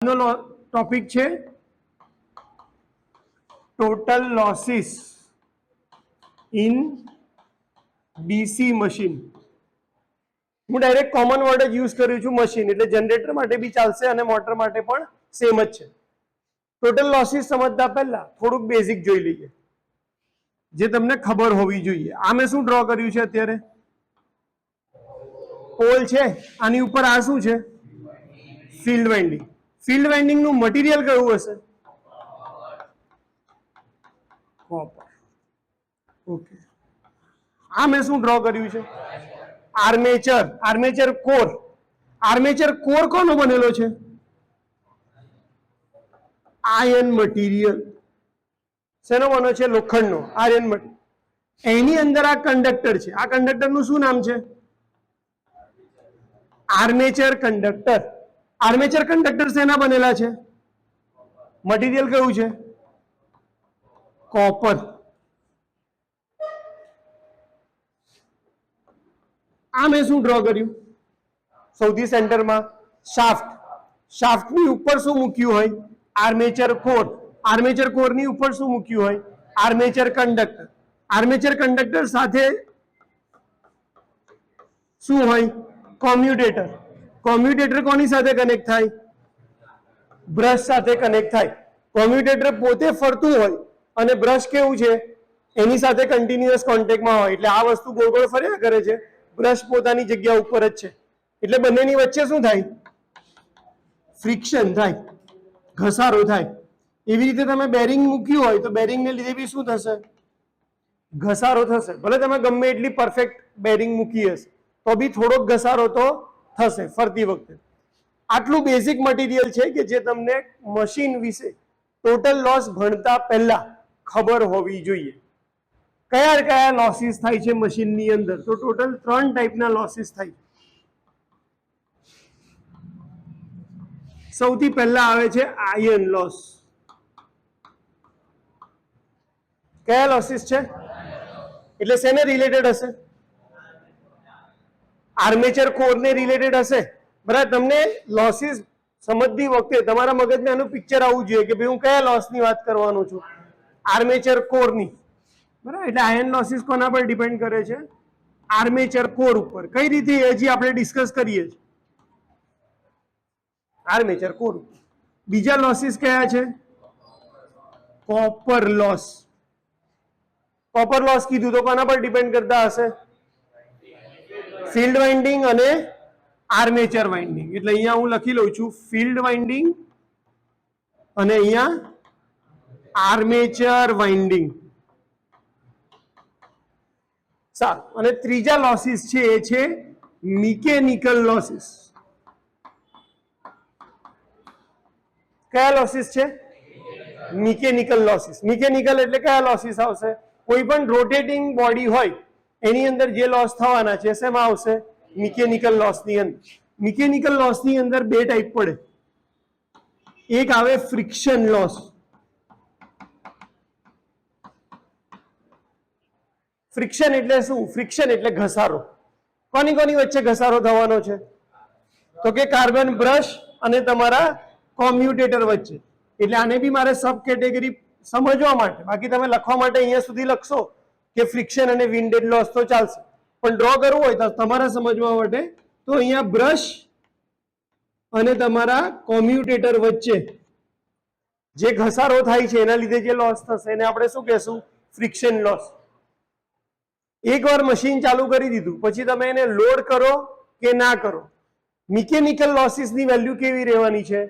Topic છે total losses in DC machine. હું direct common word જ યુઝ કર્યું છું મશીન, એટલે જનરેટર માટે બી ચાલશે અને મોટર માટે પણ સેમ જ છે. ટોટલ લોસીસ સમજતા પહેલા થોડુંક બેઝિક જોઈ લઈએ જે તમને ખબર હોવી જોઈએ. આ મેં શું ડ્રો કર્યું છે અત્યારે? પોલ છે, આની ઉપર આ શું છે? Field winding. ફિલ્ડ વાઇન્ડિંગ નું મટીરિયલ કયું હશે? કોપર. ઓકે. આ મેં શું ડ્રો કર્યું છે? Armature. Armature core. Armature core કોનો બનેલો છે? Iron material. શેનો બનો છે? લોખંડનો. Iron material. એની અંદર આ કંડક્ટર છે. આ કંડક્ટર નું શું નામ છે? Armature conductor. આર્મેચર કંડક્ટર શેના બનેલા છે? મટીરિયલ કયું છે? કોપર. આ મેં શું ડ્રો કર્યું? સૌથી સેન્ટરમાં શાફ્ટ. શાફ્ટની ઉપર શું મૂક્યું હોય? Armature core. આર્મેચર કોરની ઉપર શું મૂક્યું હોય? Armature conductor. આર્મેચર કંડક્ટર સાથે શું હોય? કોમ્યુટેટર. કોમ્યુટેટર કોની સાથે કનેક્ટ થાય? બ્રશ સાથે કનેક્ટ થાય. કોમ્યુટેટર પોતે ફરતું હોય અને બ્રશ કેવું છે? એની સાથે કન્ટિન્યુઅસ કોન્ટેક્ટમાં હોય, એટલે આ વસ્તુ ગોળ ગોળ ફર્યા કરે છે. બ્રશ પોતાની જગ્યા ઉપર જ છે, એટલે બંનેની વચ્ચે શું થાય? ફ્રિક્શન થાય, ઘસારો થાય. એવી રીતે તમે બેરિંગ મૂક્યું હોય તો બેરિંગને લીધે બી શું થશે? ઘસારો થશે. ભલે તમે ગમે એટલી પરફેક્ટ બેરિંગ મૂકી હશે તો બી થોડોક ઘસારો તો થશે ફરતી વખતે. આટલું બેઝિક મટીરિયલ છે કે જે તમને મશીન વિશે ટોટલ લોસ ભણતા પહેલા ખબર હોવી જોઈએ. કયા કયા લોસીસ થાય છે મશીનની અંદર? તો ટોટલ 3 ટાઈપના લોસીસ થાય. સૌથી પહેલા આવે છે આયર્ન લોસ. કયા લોસીસ છે? એટલે શેને રિલેટેડ હશે? આર્મેચર કોરને રિલેટેડ હશે. બરાબર. તમને લોસીસ સમજતી વખતે તમારા મગજમાં એનું પિક્ચર આવવું જોઈએ કે ભાઈ હું કયા લોસની વાત કરવાનો છું? આર્મેચર કોરની. બરાબર. એટલે આયર્ન લોસીસ કોના પર ડિપેન્ડ કરે છે? આર્મેચર કોર ઉપર. કઈ રીતે? હજી આપણે ડિસ્કસ કરીએ છીએ. Armature core. બીજા લોસીસ કયા છે? Copper loss. કોપર લોસ કીધું તો કોના પર ડિપેન્ડ કરતા હશે? ફિલ્ડ વાઇન્ડિંગ અને આર્મેચર વાઇન્ડિંગ. એટલે અહીંયા હું લખી લઉં છું ફિલ્ડ વાઇન્ડિંગ અને અહીંયા આર્મેચર વાઇન્ડિંગ. સારું. અને ત્રીજા લોસીસ છે એ છે મિકેનિકલ લોસીસ. કયા લોસીસ છે? Mechanical losses. મિકેનિકલ એટલે કયા લોસીસ આવશે? કોઈ પણ રોટેટિંગ બોડી હોય એની અંદર જે લોસ થવાના છે શેમાં આવશે? મિકેનિકલ લોસની અંદર. મિકેનિકલ લોસની અંદર 2 ટાઈપ પડે. એક આવે ફ્રિક્શન લોસ. ફ્રિક્શન એટલે શું? ફ્રિક્શન એટલે ઘસારો. કોની કોની વચ્ચે ઘસારો થવાનો છે? તો કે કાર્બન બ્રશ અને તમારા કોમ્યુટેટર વચ્ચે. એટલે આને બી મારે સબ કેટેગરી સમજવા માટે, બાકી તમે લખવા માટે અહીંયા સુધી લખશો કે ફ્રિક્શન અને વિન્ડેજ લોસ તો ચાલશે, પણ ડ્રો કરવું હોય તો તમારા સમજવા માટે તો અહીંયા બ્રશ અને તમારા કોમ્યુટેટર વચ્ચે જે ઘસારો થાય છે એના લીધે જે લોસ થશે એને આપણે શું કહેશું? Friction loss. એકવાર મશીન ચાલુ કરી દીધું પછી તમે એને લોડ કરો કે ના કરો, મિકેનિકલ લોસીસની વેલ્યુ કેવી રહેવાની છે?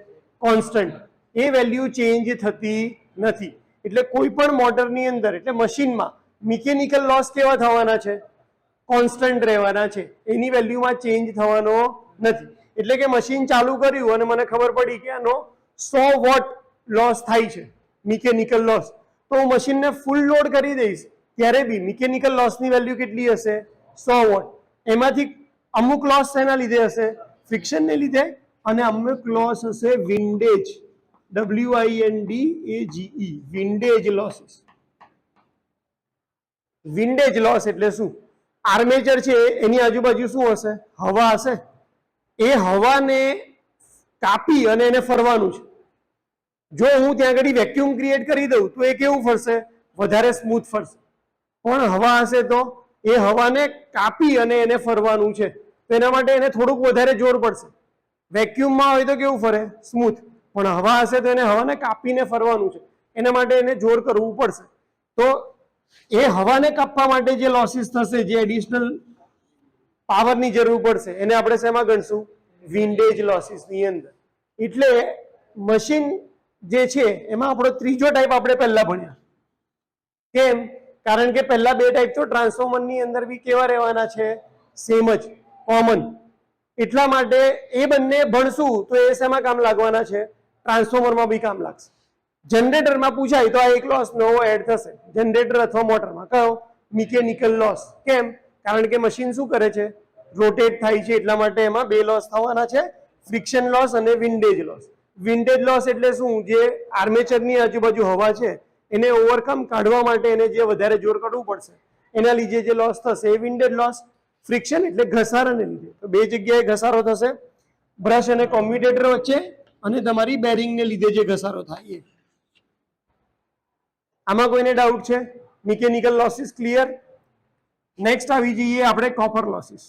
કોન્સ્ટન્ટ. એ વેલ્યુ ચેન્જ થતી નથી. એટલે કોઈ પણ મોટરની અંદર એટલે મશીનમાં મિકેનિકલ લોસ કેવા થવાના છે? કોન્સ્ટન્ટ રહેવાના છે. એની વેલ્યુમાં ચેન્જ થવાનો નથી. એટલે કે મશીન ચાલુ કર્યું અને મને ખબર પડી કે આનો 100 વોટ લોસ થાય છે, મિકેનિકલ લોસ, તો હું મશીનને ફૂલ લોડ કરી દઈશ ત્યારે બી મિકેનિકલ લોસની વેલ્યુ કેટલી હશે? 100 વોટ. એમાંથી અમુક લોસ શેના લીધે હશે? ફ્રિક્શનને લીધે. અને અમુક લોસ હશે windage. WINDAGE. Windage losses. Windage loss એટલે શું? આર્મેચર છે એની આજુબાજુ શું હશે? હવા હશે. એ હવાને કાપી અને એને ફરવાનું છે. જો હું ત્યાં આગળ વેક્યુમ ક્રિએટ કરી દઉં તો એ કેવું ફરશે? વધારે સ્મૂથ ફરશે. પણ હવા હશે તો એ હવાને કાપી અને એને ફરવાનું છે, તો એના માટે એને થોડુંક વધારે જોર પડશે. વેક્યુમમાં હોય તો કેવું ફરે? સ્મૂથ. પણ હવા હશે તો એને હવાને કાપીને ફરવાનું છે, એના માટે એને જોર કરવું પડશે. તો એ હવાને કાપવા માટે જે લોસીસ થશે, જે એડિશનલ પાવરની જરૂર પડશે, એને આપણે શેમાં ગણશું? વિન્ડેજ લોસીસની અંદર. એટલે મશીન જે છે એમાં આપણો ત્રીજો ટાઈપ આપણે પહેલા ભણ્યા. કેમ? કારણ કે પહેલા બે ટાઈપ તો ટ્રાન્સફોર્મરની અંદર બી કેવા રહેવાના છે? સેમ જ, કોમન. એટલા માટે એ બંને ભણશું તો એ શેમાં કામ લાગવાના છે? ટ્રાન્સફોર્મરમાં બી કામ લાગશે. જનરેટરમાં પૂછાય તો આ એક લોસ નવો એડ થશે, જનરેટર અથવા મોટરમાં. કયો? Mechanical loss. કેમ? કારણ કે મશીન શું કરે છે? રોટેટ થાય છે, એટલા માટે એમાં બે લોસ થવાના છે, ફ્રિક્શન લોસ અને વિન્ડેજ લોસ. વિન્ડેજ લોસ એટલે શું? જે આર્મેચરની આજુબાજુ હવા છે એને ઓવરકમ કાઢવા માટે એને જે વધારે જોર કરવું પડશે, એના લીધે જે લોસ થશે એ વિન્ડેજ લોસ. ફ્રિક્શન એટલે ઘસારાને લીધે. તો બે જગ્યાએ ઘસારો થશે, બ્રશ અને કોમ્યુટેટર વચ્ચે, અને તમારી બેરિંગને લીધે જે ઘસારો થાય એ. આમાં કોઈને ડાઉટ છે? Mechanical losses clear? નેક્સ્ટ આવી જઈએ આપણે કોપર લોસીસ.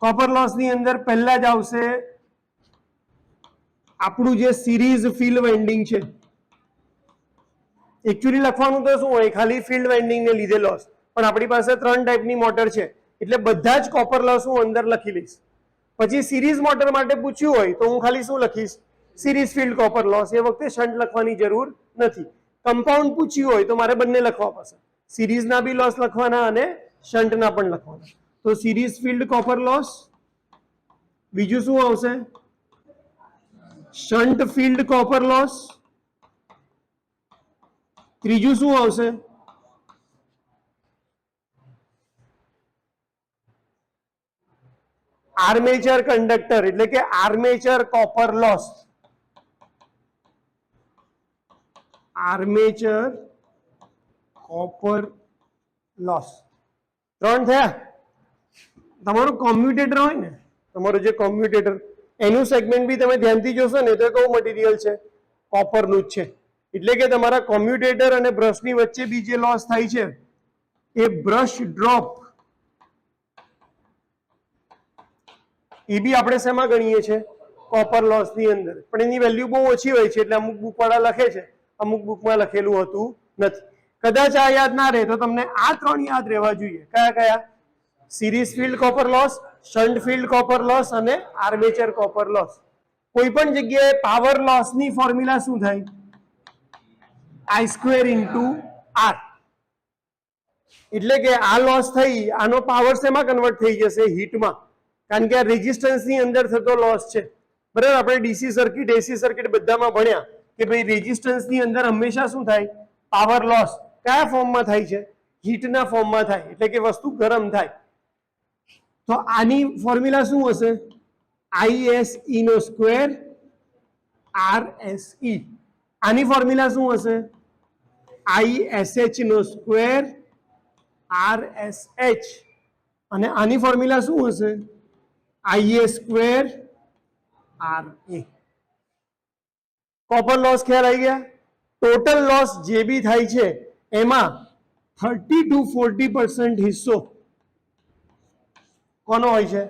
કોપર લોસની અંદર પહેલા જ આવશે આપણું જે સિરીઝ ફિલ્ડ વાઇન્ડિંગ છે. એકચ્યુઅલી લખવાનું તો શું હોય? ખાલી ફિલ્ડ વાઇન્ડિંગને લીધે લોસ. પણ આપણી પાસે 3 ટાઈપની મોટર છે, એટલે બધા જ કોપર લોસ હું અંદર લખી લઈશ. પછી સિરીઝ મોટર માટે પૂછ્યું હોય તો હું ખાલી શું લખીશ? Series field copper loss. એ વખતે શન્ટ લખવાની જરૂર નથી. કમ્પાઉન્ડ પૂછ્યું હોય તો મારે બંને લખવા પડશે, સિરીઝના બી લોસ લખવાના અને શન્ટના પણ લખવાના. તો સિરીઝ ફિલ્ડ કોપર લોસ. બીજું શું આવશે? Shunt field copper loss. ત્રીજું શું આવશે? આર્મેચર કંડક્ટર એટલે કે armature copper loss. Armature copper loss. 3 થયા. તમારું કોમ્યુટેટર હોય ને, તમારું જે કોમ્યુટેટર, એનું સેગમેન્ટ બી તમે ધ્યાનથી જોશો ને તો કયું મટીરિયલ છે? કોપરનું જ છે. એટલે કે તમારા કોમ્યુટેટર અને બ્રશની વચ્ચે બી જે લોસ થાય છે એ બ્રશ ડ્રોપ, એ બી આપણે શેમાં ગણીએ છીએ? કોપર લોસની અંદર. પણ એની વેલ્યુ બહુ ઓછી હોય છે, એટલે અમુક બુકવાળા લખે છે, અમુક બુકમાં લખેલું હોતું નથી. કદાચ આ યાદ ના રહે તો તમને આ 3 યાદ રહેવા જોઈએ. કયા કયા? Series field copper loss, shunt field copper loss અને આર્મેચર કોપર લોસ. કોઈ પણ જગ્યાએ પાવર લોસની ફોર્મ્યુલા શું થાય? I² into R. એટલે કે આ લોસ થઈ, આનો પાવર શેમાં કન્વર્ટ થઈ જશે? હીટમાં. કારણ કે આ રેઝિસ્ટન્સની અંદર થતો લોસ છે. બરાબર? આપણે ડીસી સર્કિટ, એસી સર્કિટ બધામાં ભણ્યા કે ભાઈ રેઝિસ્ટન્સની અંદર હંમેશા શું થાય? Power loss. કયા ફોર્મમાં થાય છે? હીટના ફોર્મમાં થાય, એટલે કે વસ્તુ ગરમ થાય. તો આની ફોર્મ્યુલા શું હશે? ISE નો સ્ક્વેર RSE. આની ફોર્મ્યુલા શું હશે? ISH નો સ્ક્વેર RSH. અને આની ફોર્મ્યુલા શું હશે? IA square RA. Copper loss ખ્યાલ આવી ગયા? ટોટલ લોસ જે બી થાય છે એમાં 30 to 40% હિસ્સો કોનો હોય છે?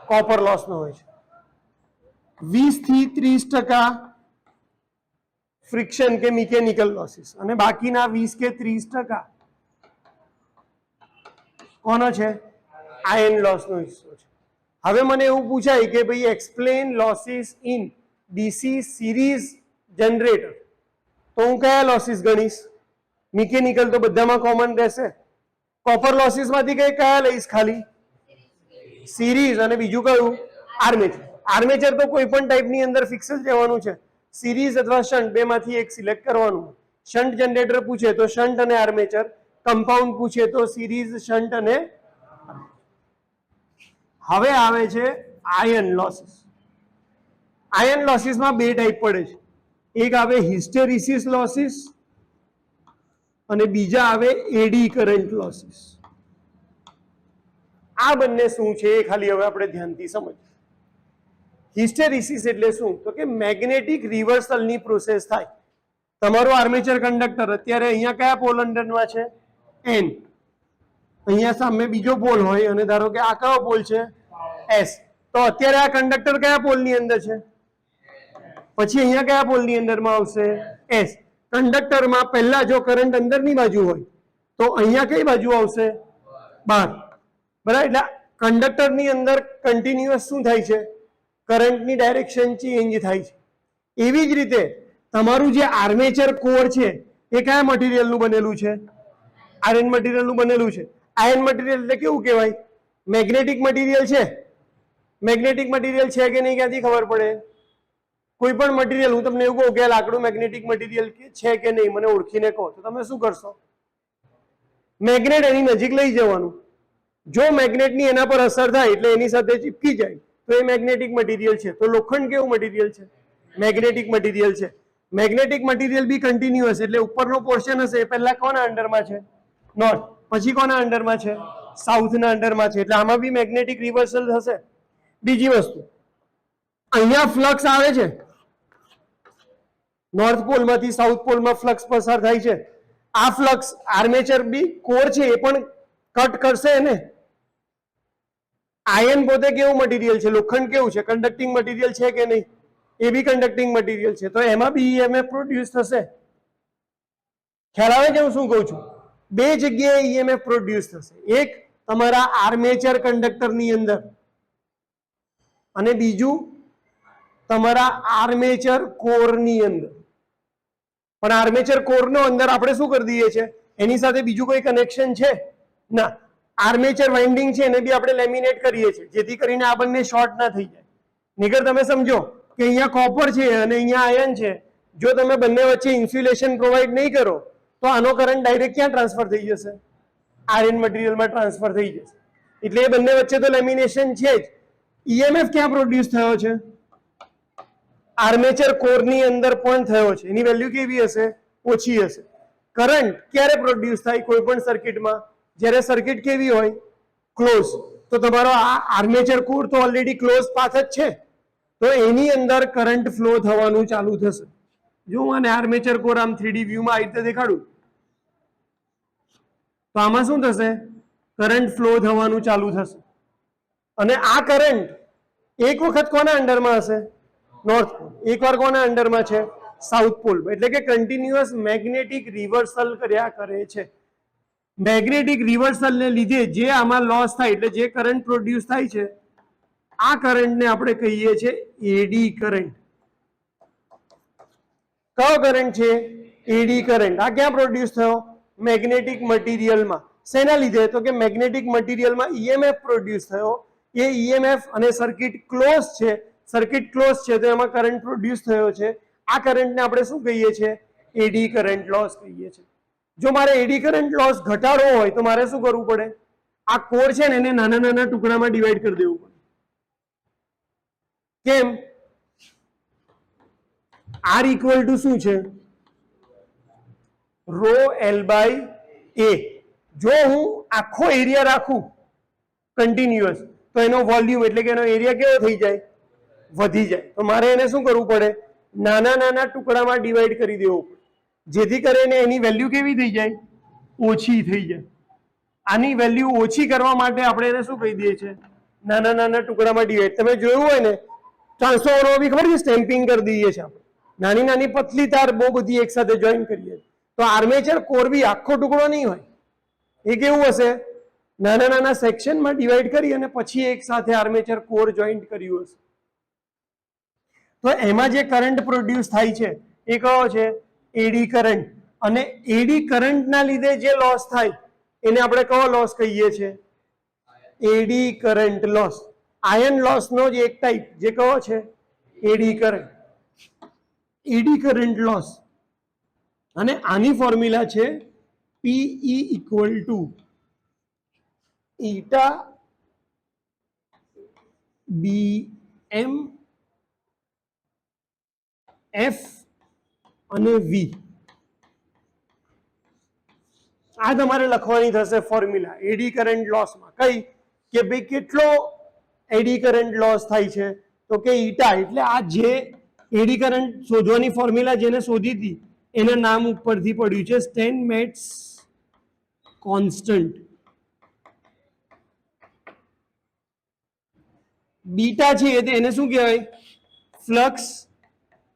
કોપર લોસનો હોય છે. 20 થી 30% ફ્રિક્શન કે મિકેનિકલ લોસીસ, અને બાકીના 20 કે 30% કોનો છે? આયર્ન લોસનો હિસ્સો છે. હવે મને એવું પૂછાય કે ભાઈ explain losses in DC series generator, તો હું કયા લોસીસ ગણીશ? મિકેનિકલ તો બધામાં કોમન રહેશે. કોપર લોસીસમાંથી કયા લઈશ? ખાલી સિરીઝ, અને બીજું કયું? આર્મેચર. આર્મેચર તો કોઈ પણ ટાઈપની અંદર ફિક્સ જ રહેવાનું છે. સિરીઝ અથવા શન્ટ બેમાંથી એક સિલેક્ટ કરવાનું. શન્ટ જનરેટર પૂછે તો શન્ટ અને આર્મેચર, કમ્પાઉન્ડ પૂછે તો સિરીઝ, શન્ટ અને. હવે આવે છે આયર્ન લોસીસ. આયર્ન લોસીસમાં બે ટાઈપ પડે છે. એક આવે હિસ્ટેરિસિસ લોસીસ અને બીજા આવે એડી કરંટ લોસીસ. આ બંને શું છે એ ખાલી હવે આપણે ધ્યાનથી સમજીએ. હિસ્ટેરિસિસ એટલે શું? તો કે મેગ્નેટિક રિવર્સલની પ્રોસેસ થાય. તમારો આર્મેચર કંડક્ટર અત્યારે અહીંયા કયા પોલ અંડરમાં છે? એન. અહીંયા સામે બીજો પોલ હોય અને ધારો કે આ કયો પોલ છે? એસ. તો અત્યારે આ કંડક્ટર કયા પોલની અંદર છે? પછી અહીંયા કયા પોલની અંદરમાં આવશે? એસ. કંડક્ટરમાં પહેલા જો કરંટ અંદરની બાજુ હોય તો અહીંયા કઈ બાજુ આવશે? બહાર. બરાબર. એટલે કંડક્ટરની અંદર કન્ટિન્યુઅસ શું થાય છે? કરંટની ડાયરેક્શન ચેન્જ થાય છે. એવી જ રીતે તમારું જે આર્મેચર કોર છે એ કયા મટીરિયલનું બનેલું છે? આયર્ન મટીરિયલનું બનેલું છે. આયર્ન મટીરિયલ એટલે કેવું કહેવાય? મેગ્નેટિક મટીરિયલ છે. મેગ્નેટિક મટીરિયલ છે કે નહીં ક્યાંથી ખબર પડે? કોઈ પણ મટીરિયલ, હું તમને એવું કહું કે લાકડું મેગ્નેટિક મટીરિયલ છે કે નહીં, મને ઓળખીને કહો તો તમે શું કરશો? મેગ્નેટ એની નજીક લઈ જવાનું. જો મેગ્નેટની એના પર અસર થાય એટલે એની સાથે ચીપકી જાય તો એ મેગ્નેટિક મટીરિયલ છે. તો લોખંડ કેવું મટીરિયલ છે? મેગ્નેટિક મટીરિયલ છે. મેગ્નેટિક મટીરિયલ બી કન્ટિન્યુઅસ, એટલે ઉપરનો પોર્શન હશે એ પહેલા કોના અંડરમાં છે? નોર્થ. પછી કોના અંડરમાં છે? સાઉથના અંડરમાં છે. એટલે આમાં બી મેગ્નેટિક રિવર્સલ થશે. બીજી વસ્તુ, અહીંયા ફ્લક્સ આવે છે, નોર્થ પોલમાંથી સાઉથ પોલમાં ફ્લક્સ પસાર થાય છે. આ ફ્લક્સ આર્મેચર બી કોર છે એ પણ કટ કરશે ને. આયર્ન પોતે કેવું મટીરિયલ છે? લોખંડ કેવું છે? કન્ડક્ટિંગ મટીરિયલ છે કે નહીં? એ બી કન્ડક્ટિંગ મટીરિયલ છે. તો એમાં બી ઈએમએફ પ્રોડ્યુસ થશે. ખ્યાલ આવે છે હું શું કહું છું? બે જગ્યાએ ઈએમએફ પ્રોડ્યુસ થશે. એક તમારા આર્મેચર કંડક્ટરની અંદર અને બીજું તમારા આર્મેચર કોરની અંદર. પણ આર્મેચર કોરનો અંદર આપણે શું કરી દઈએ છીએ? એની સાથે બીજું કોઈ કનેક્શન છે ના. આર્મેચર વાઇન્ડિંગ છે એને બી આપણે લેમિનેટ કરીએ છીએ જેથી કરીને આ બંને શોર્ટ ના થઈ જાય. નીકળ તમે સમજો કે અહીંયા કોપર છે અને અહીંયા આયર્ન છે. જો તમે બંને વચ્ચે ઇન્સ્યુલેશન પ્રોવાઈડ નહીં કરો તો આનો કરંટ ડાયરેક્ટ ક્યાં ટ્રાન્સફર થઈ જશે? આયર્ન મટીરિયલમાં ટ્રાન્સફર થઈ જશે. એટલે એ બંને વચ્ચે તો લેમિનેશન છે જ. ઈએમએફ ક્યાં પ્રોડ્યુસ થયો છે? આર્મેચર કોરની અંદર પણ થયો છે. એની વેલ્યુ કેવી હશે? ઓછી હશે. કરંટ ક્યારે પ્રોડ્યુસ થાય કોઈ પણ સર્કિટમાં? જ્યારે સર્કિટ કેવી હોય? ક્લોઝ. તો તમારો આ આર્મેચર કોર તો ઓલરેડી ક્લોઝ પાથ જ છે, તો એની અંદર કરંટ ફ્લો થવાનું ચાલુ થશે. જો હું આને આર્મેચર કોર આમ 3D વ્યૂમાં આવી રીતે દેખાડું તો આમાં શું થશે? કરંટ ફ્લો થવાનું ચાલુ થશે. અને આ કરંટ એક વખત કોના અંડરમાં હશે? North pole. એકવાર કોના અંડરમાં છે? South pole. એટલે કે કન્ટિન્યુઅસ મેગ્નેટિક રિવર્સલ કર્યા કરે છે. મેગ્નેટિક રિવર્સલને લીધે જે આમાં લોસ થાય એટલે જે કરંટ પ્રોડ્યુસ થાય છે આ કરંટને આપણે કહીએ છીએ એડી કરંટ. કયો કરંટ છે? Eddy current. આ ક્યાં પ્રોડ્યુસ થયો? મેગ્નેટિક મટીરિયલમાં. શેના લીધે? તો કે મેગ્નેટિક મટીરિયલમાં ઈએમએફ પ્રોડ્યુસ થયો. એ ઈએમએફ અને સર્કિટ ક્લોઝ છે. સર્કિટ ક્લોઝ છે તો એમાં કરંટ પ્રોડ્યુસ થયો છે. આ કરંટને આપણે શું કહીએ છીએ? એડી કરંટ લોસ કહીએ છીએ. જો મારે એડી કરંટ લોસ ઘટાડવો હોય તો મારે શું કરવું પડે? આ કોર છે ને એને નાના નાના ટુકડામાં ડિવાઈડ કરી દેવું પડે. કેમ? આર ઇક્વલ ટુ શું છે? રો એલ બાય એ. જો હું આખો એરિયા રાખું કન્ટિન્યુઅસ તો એનો વોલ્યુમ એટલે કે એનો એરિયા કેવો થઈ જાય? વધી જાય. તો મારે એને શું કરવું પડે? નાના નાના ટુકડામાં ડિવાઈડ કરી દેવું પડે જેથી કરીને એની વેલ્યુ કેવી થઈ જાય? ઓછી થઈ જાય. આની વેલ્યુ ઓછી કરવા માટે આપણે એને શું કહી દઈએ છીએ? નાના નાના ટુકડામાં ડિવાઈડ. તમે જોયું હોય ને ટ્રાન્સફોર્મરમાં બી ખબર છે સ્ટેમ્પિંગ કરી દઈએ છીએ આપણે. નાની નાની પતલી તાર બહુ બધી એક સાથે જોઈન કરીએ. તો આર્મેચર કોર બી આખો ટુકડો નહીં હોય. એ કેવું હશે? નાના નાના સેક્શનમાં ડિવાઈડ કરી અને પછી એક સાથે આર્મેચર કોર જોઈન્ટ કર્યું હશે. તો એમાં જે કરંટ પ્રોડ્યુસ થાય છે એ કયો છે? Eddy current. અને એડી કરંટના લીધે જે લોસ થાય એને આપણે કયો લોસ કહીએ છીએ? Eddy current loss. આયર્ન લોસનો જ એક ટાઈપ જે કયો છે? Eddy current. Eddy current loss. અને આની ફોર્મ્યુલા છે PE equal to eta B M F અને વી. આ તમારે લખવાની થશે ફોર્મ્યુલા એડી કરંટ લોસમાં. કઈ? કે ભાઈ કેટલો એડી કરંટ લોસ થાય છે? તો કે ઈટા એટલે આ જે એડી કરંટ શોધવાની ફોર્મ્યુલા જેને શોધી હતી એના નામ ઉપરથી પડ્યું છે સ્ટેનમેટ્સ કોન્સ્ટન્ટ. બીટા છે એને શું કહેવાય? Flux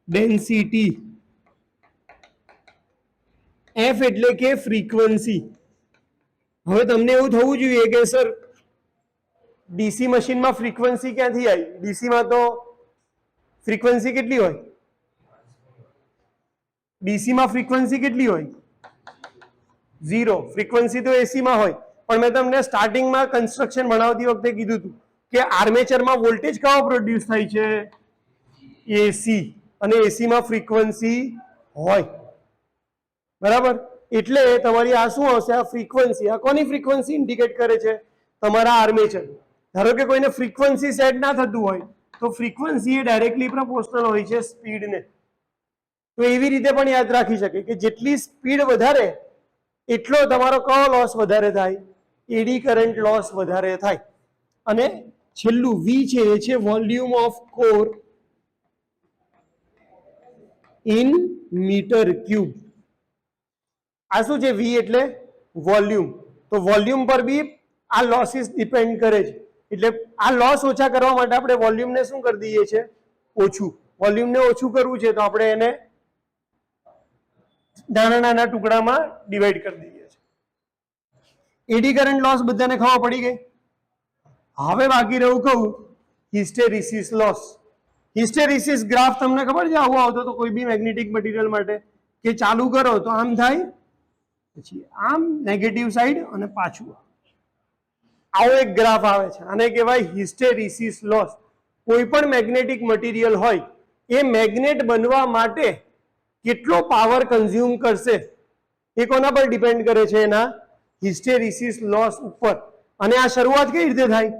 density. એફ એટલે કે ફ્રીક્વન્સી. હવે તમને એવું થવું જોઈએ કે સર ડીસી મશીનમાં ફ્રીક્વન્સી ક્યાંથી આવી? ડીસીમાં તો ફ્રીક્વન્સી કેટલી હોય? ડીસીમાં ફ્રીક્વન્સી કેટલી હોય? 0. ફ્રીક્વન્સી તો એસીમાં હોય. પણ મેં તમને સ્ટાર્ટિંગમાં કન્સ્ટ્રક્શન ભણાવતી વખતે કીધું હતું કે આર્મેચરમાં વોલ્ટેજ કયો પ્રોડ્યુસ થાય છે? એસી. અને એસીમાં ફ્રીક્વન્સી હોય. બરાબર? એટલે તમારી આ શું હશે? આ ફ્રીક્વન્સી. આ કોની ફ્રીક્વન્સી ઇન્ડિકેટ કરે છે? તમારા આર્મેચર. ધારો કે કોઈને ફ્રીક્વન્સી સેટ ના થતું હોય તો ફ્રીક્વન્સી એ ડાયરેક્ટલી પ્રોપોર્શનલ હોય છે સ્પીડને. તો એવી રીતે પણ યાદ રાખી શકે કે જેટલી સ્પીડ વધારે એટલો તમારો કયો લોસ વધારે થાય? એડી કરંટ લોસ વધારે થાય. અને છેલ્લું વી છે એ છે volume of core in metre cube. આ શું છે? વી એટલે વોલ્યુમ. તો વોલ્યુમ પર બી આ લોસીસ ડિપેન્ડ કરે છે. એટલે આ લોસ ઓછા કરવા માટે આપણે વોલ્યુમને શું કરી દઈએ છીએ? ઓછું. વોલ્યુમને ઓછું કરવું છે તો આપણે એને નાના નાના ટુકડામાં ડિવાઈડ કરી દઈએ છીએ. એડી કરંટ લોસ બધાને ખબર પડી ગઈ? હવે બાકી રહ્યું કહું હિસ્ટેરિસિસ લોસ. હિસ્ટેરિસિસ ગ્રાફ તમને ખબર છે આવું આવતો તો કોઈ બી મેગ્નેટિક મટીરિયલ માટે કે ચાલુ કરો તો આમ થાય, પછી આમ નેગેટિવ સાઈડ અને પાછું આવો એક ગ્રાફ આવે છે. આને કહેવાય હિસ્ટેરિસિસ લોસ. કોઈ પણ મેગ્નેટિક મટીરિયલ હોય એ મેગ્નેટ બનવા માટે કેટલો પાવર કન્ઝ્યુમ કરશે એ કોના પર ડિપેન્ડ કરે છે? એના હિસ્ટેરિસિસ લોસ ઉપર. અને આ શરૂઆત કઈ રીતે થાય?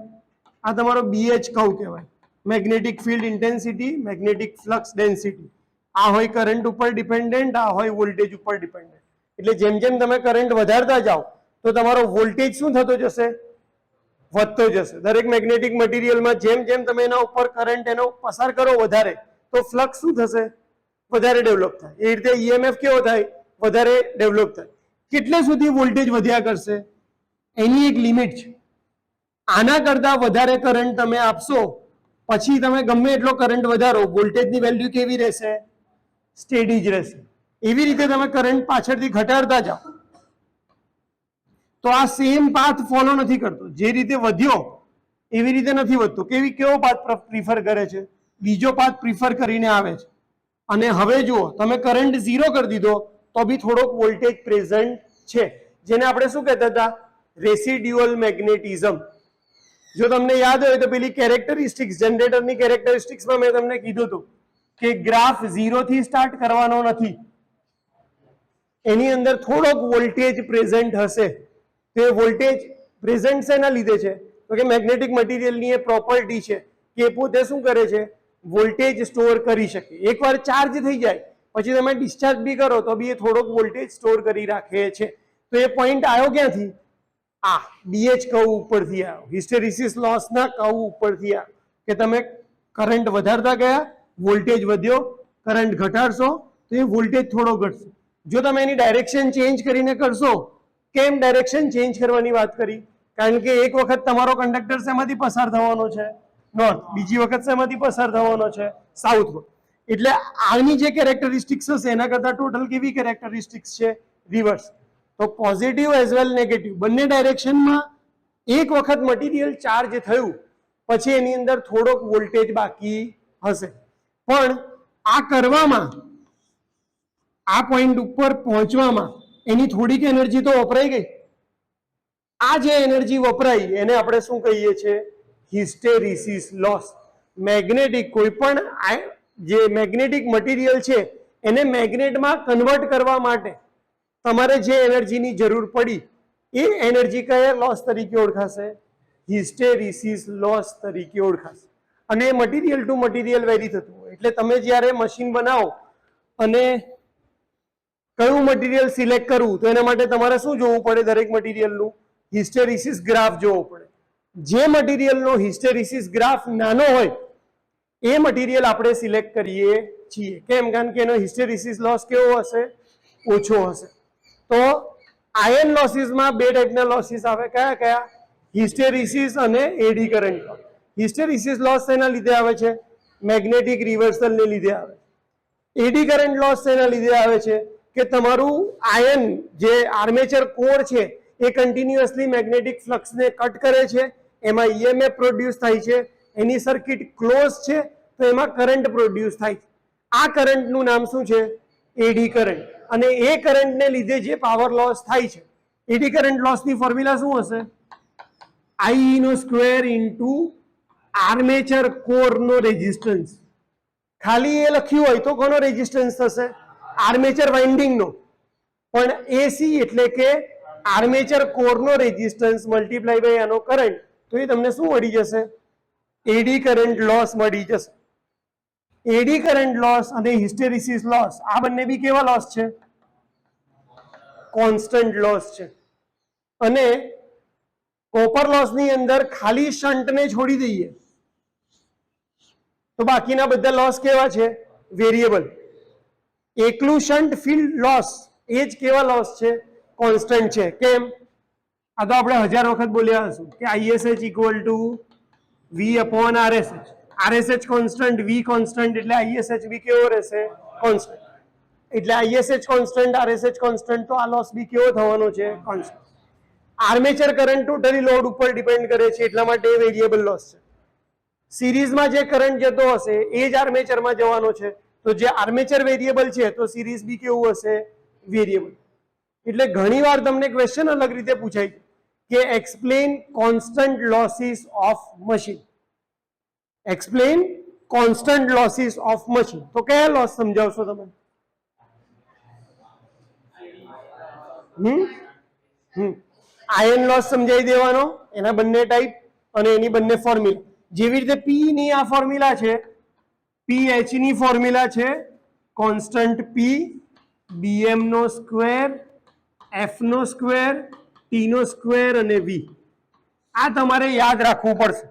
આ તમારો BH કર્વ કહેવાય. Magnetic field intensity, magnetic flux density. આ હોય કરંટ ઉપર ડિપેન્ડન્ટ, આ હોય વોલ્ટેજ ઉપર ડિપેન્ડન્ટ. એટલે જેમ જેમ તમે કરંટ વધારતા જાઓ તો તમારો વોલ્ટેજ શું થતો જશે? વધતો જશે. દરેક મેગ્નેટિક મટીરિયલમાં જેમ જેમ તમે એના ઉપર કરંટ એનો પસાર કરો વધારે તો ફ્લક્સ શું થશે? વધારે ડેવલપ થાય. એ રીતે EMF કેવો થાય? વધારે ડેવલપ થાય. કેટલે સુધી વોલ્ટેજ વધ્યા કરશે? એની એક લિમિટ છે. આના કરતા વધારે કરંટ તમે આપશો પછી તમે ગમે એટલો કરંટ વધારો વોલ્ટેજની વેલ્યુ કેવી રહેશે? સ્ટેડી જ રહેશે. એવી રીતે તમે કરંટ પાછળથી ઘટાડતા જાઓ તો આ સેમ પાથ ફોલો નથી કરતો. જે રીતે વધ્યો એવી રીતે નથી વધતો. કેવો પાથ પ્રિફર કરે છે? બીજો પાથ પ્રિફર કરીને આવે છે. અને હવે જુઓ તમે કરંટ 0 કરી દીધો તો બી થોડોક વોલ્ટેજ પ્રેઝન્ટ છે, જેને આપણે શું કહેતા હતા? Residual magnetism. જો તમને યાદ હોય તો પેલી કેરેક્ટરિસ્ટિક્સ, જનરેટરની કેરેક્ટરિસ્ટિક્સમાં મેં તમને કીધું હતું કે ગ્રાફ 0 થી સ્ટાર્ટ કરવાનો નથી. એની અંદર થોડોક વોલ્ટેજ પ્રેઝન્ટ હશે. તો એ વોલ્ટેજ પ્રેઝન્ટ શેના લીધે છે? તો કે મેગ્નેટિક મટીરિયલની એ પ્રોપર્ટી છે કે એ પોતે શું કરે છે? વોલ્ટેજ સ્ટોર કરી શકે. એકવાર ચાર્જ થઈ જાય પછી તમે ડિસ્ચાર્જ બી કરો તો બી એ થોડોક વોલ્ટેજ સ્ટોર કરી રાખે છે. તો એ પોઈન્ટ આવ્યો ક્યાંથી? આ BH કર્વ ઉપરથી આવ્યો. હિસ્ટેરિસિસ લોસના કર્વ ઉપરથી આવ્યો કે તમે કરંટ વધારતા ગયા, વોલ્ટેજ વધ્યો. કરંટ ઘટાડશો તો એ વોલ્ટેજ થોડો ઘટશે. જો તમે એની ડાયરેક્શન ચેન્જ કરીને કરશો. કેમ ડાયરેક્શન ચેન્જ કરવાની વાત કરી? કારણ કે એક વખત તમારો કંડક્ટર શેમાંથી પસાર થવાનો છે? નોર્થ. બીજી વખત શેમાંથી પસાર થવાનો છે? સાઉથ. એટલે આની જે કેરેક્ટરિસ્ટિક્સ હશે એના કરતા ટોટલ કેવી કેરેક્ટરિસ્ટિક્સ છે? રિવર્સ. તો પોઝિટિવ એઝ વેલ નેગેટિવ બંને ડાયરેક્શનમાં એક વખત મટીરિયલ ચાર્જ થયું પછી એની અંદર થોડોક વોલ્ટેજ બાકી હશે. પણ આ કરવામાં, આ પોઈન્ટ ઉપર પહોંચવામાં એની થોડીક એનર્જી તો વપરાઈ ગઈ. આ જે એનર્જી વપરાઈ એને આપણે શું કહીએ છીએ? Hysteresis loss. મેગ્નેટિક કોઈ પણ જે મેગ્નેટિક મટીરિયલ છે એને મેગ્નેટમાં કન્વર્ટ કરવા માટે તમારે જે એનર્જીની જરૂર પડી એ એનર્જી કયા લોસ તરીકે ઓળખાશે? હિસ્ટેરિસિસ લોસ તરીકે ઓળખાશે. અને મટીરિયલ ટુ મટીરિયલ વેરી થતું હોય. એટલે તમે જ્યારે મશીન બનાવો અને કયું મટીરિયલ સિલેક્ટ કરવું તો એના માટે તમારે શું જોવું પડે? દરેક મટીરિયલનું હિસ્ટેરિસિસ ગ્રાફ જોવો પડે. જે મટીરિયલનો હિસ્ટેરિસિસ ગ્રાફ નાનો હોય એ મટીરિયલ આપણે સિલેક્ટ કરીએ છીએ. કેમ? કારણ કે એનો હિસ્ટેરિસિસ લોસ કેવો હશે? ઓછો હશે. તો આયન લોસીસમાં બે ટાઈપના લોસીસ આવે. કયા કયા? હિસ્ટેરિસિસ અને eddy current loss. Hysteresis loss શેના લીધે આવે છે? મેગ્નેટિક રિવર્સલને લીધે આવે છે. એડી કરંટ લોસ શેના લીધે આવે છે? કે તમારું આયન જે આર્મેચર કોર છે એ કન્ટિન્યુઅસલી મેગ્નેટિક ફ્લક્સને કટ કરે છે, એમાં ઈએમએફ પ્રોડ્યુસ થાય છે, એની સર્કિટ ક્લોઝ છે તો એમાં કરંટ પ્રોડ્યુસ થાય છે. આ કરંટનું નામ શું છે? Eddy current. અને એ કરંટને લીધે જે પાવર લોસ થાય છે, એડી કરંટ લોસની ફોર્મ્યુલા શું હશે? I નો સ્ક્વેર ઇન્ટુ આર્મેચર કોરનો રેઝિસ્ટન્સ. ખાલી એ લખ્યું હોય તો કોનો રેઝિસ્ટન્સ થશે? આર્મેચર વાઇન્ડિંગનો. પણ એસી એટલે કે આર્મેચર કોરનો રેઝિસ્ટન્સ મલ્ટીપ્લાય બાય આનો કરંટ, તો એ તમને શું મળી જશે? એડી કરંટ લોસ મળી જશે. એડી કરંટ લોસ અને હિસ્ટેરિસિસ લોસ આ બંને બી કેવા લોસ છે? કોન્સ્ટન્ટ લોસ છે. અને કોપર લોસની અંદર ખાલી શન્ટને છોડી દઈએ તો બાકીના બધા લોસ કેવા છે? વેરિયેબલ. એકલું શન્ટ ફિલ્ડ લોસ એ જ કેવા લોસ છે? કોન્સ્ટન્ટ છે. કેમ? આ તો આપણે 1000 વખત બોલ્યા હશું કે ISH equal to V upon RSH. RSH constant, V constant, એટલે ISH બી કેવો રહેશે? કોન્સ્ટન્ટ. એટલે ISH કોન્સ્ટન્ટ, RSH કોન્સ્ટન્ટ, તો આ લોસ બી કેવો થવાનો છે? Constant. Armature current totally load ઉપર ડિપેન્ડ કરે છે એટલા માટે એ વેરિયેબલ લોસ છે. સિરીઝમાં જે કરંટ જતો હશે એ જ આર્મેચરમાં જવાનો છે, તો જે આર્મેચર વેરિયેબલ છે તો સિરીઝ બી કેવું હશે? વેરિયેબલ. એટલે ઘણીવાર તમને ક્વેશ્ચન અલગ રીતે પૂછાય કે explain constant losses of machine. Explain constant losses of machine. તો કયા લોસ સમજાવશો તમે? આયન લોસ સમજાવી દેવાનો, એના બંને ટાઈપ અને એની બંને ફોર્મ્યુલા. જેવી રીતે પી ની આ ફોર્મ્યુલા છે, પીએચ ની ફોર્મ્યુલા છે કોન્સ્ટન્ટ પી, બીએમ નો સ્ક્વેર, એફ નો સ્ક્વેર, ટી નો સ્ક્વેર અને વી. આ તમારે યાદ રાખવું પડશે.